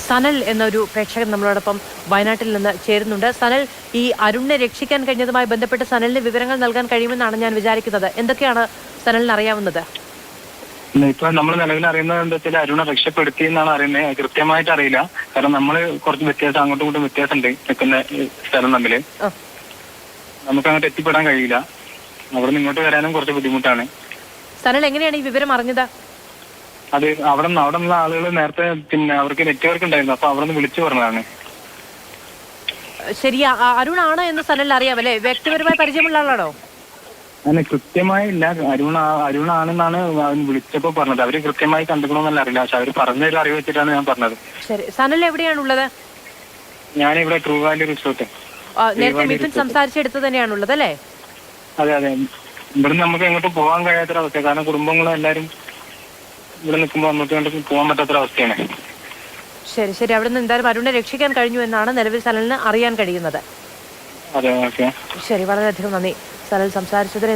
സനൽ എന്നൊരു പ്രേക്ഷകൻ നമ്മളോടൊപ്പം വയനാട്ടിൽ നിന്ന് ചേരുന്നുണ്ട്. സനൽ, ഈ അരുണിനെ രക്ഷിക്കാൻ കഴിഞ്ഞതുമായി ബന്ധപ്പെട്ട് സനലിന് വിവരങ്ങൾ നൽകാൻ കഴിയുമെന്നാണ് ഞാൻ വിചാരിക്കുന്നത്. എന്തൊക്കെയാണ് സനലിന് അറിയാവുന്നത്? ഇപ്പൊ നമ്മൾ നിലവിൽ അറിയുന്നത് എന്താ വെച്ചാൽ അരുണെ രക്ഷപ്പെടുത്തി എന്നാണ് അറിയുന്നത്. കൃത്യമായിട്ട് അറിയില്ല, കാരണം നമ്മള് കുറച്ച് വ്യത്യാസം, അങ്ങോട്ടും ഇങ്ങോട്ടും വ്യത്യാസമുണ്ട് നിൽക്കുന്ന സ്ഥലം തമ്മില്. നമുക്ക് അങ്ങോട്ട് എത്തിപ്പെടാൻ കഴിയില്ല. അവിടെ നിന്ന് ഇങ്ങോട്ട് വരാനും കുറച്ച് ബുദ്ധിമുട്ടാണ്. സനൽ എങ്ങനെയാണ് ഈ വിവരം അറിഞ്ഞത്? അത് അവിടെ നിന്നുള്ള ആളുകൾ നേരത്തെ അവർക്ക് നെറ്റ്വർക്ക് ഉണ്ടായിരുന്നു, അപ്പൊ അവിടെ നിന്ന് വിളിച്ചു പറഞ്ഞതാണ്. ശരി, അരുണാണ് എന്ന് സനലിന് അറിയാമല്ലേ? വ്യക്തിപരമായി പരിചയമുള്ള ആളാണോ? അങ്ങനെ കൃത്യമായില്ല. അരുണാണെന്നാണ് വിളിച്ചപ്പോ പറഞ്ഞത്. അവര് കൃത്യമായി കണ്ടുക്കണമെന്നല്ല അറിയില്ല, പക്ഷെ അവര് പറഞ്ഞൊരു അറിവ് വെച്ചിട്ടാണ് ഞാൻ പറഞ്ഞത്. ശരി, സനൽ എവിടെയാണുള്ളത്? ഞാനിവിടെ ട്രൂ വാലി റിസോർട്ട്. നേരത്തെ മിഥുൻ സംസാരിച്ചെടുത്ത് തന്നെയാണുള്ളത് അല്ലേ? അതെ അതെ. ഇവിടുന്ന് നമുക്ക് എങ്ങോട്ടും പോകാൻ കഴിയാത്തൊരവസ്ഥ, കാരണം കുടുംബങ്ങളും എല്ലാരും ഇവിടെ നിൽക്കുമ്പോൾ നമുക്ക് പോകാൻ പറ്റാത്തൊരവസ്ഥയാണ്. ശരി ശരി, അവിടെ നിന്ന് എന്തായാലും അരുണിനെ രക്ഷിക്കാൻ കഴിഞ്ഞു എന്നാണ് നിലവിൽ സനലിന് അറിയാൻ കഴിയുന്നത്. അതെ, ഓക്കെ. ശരി, വളരെയധികം നന്ദി സനൽ സംസാരിച്ചതിന്.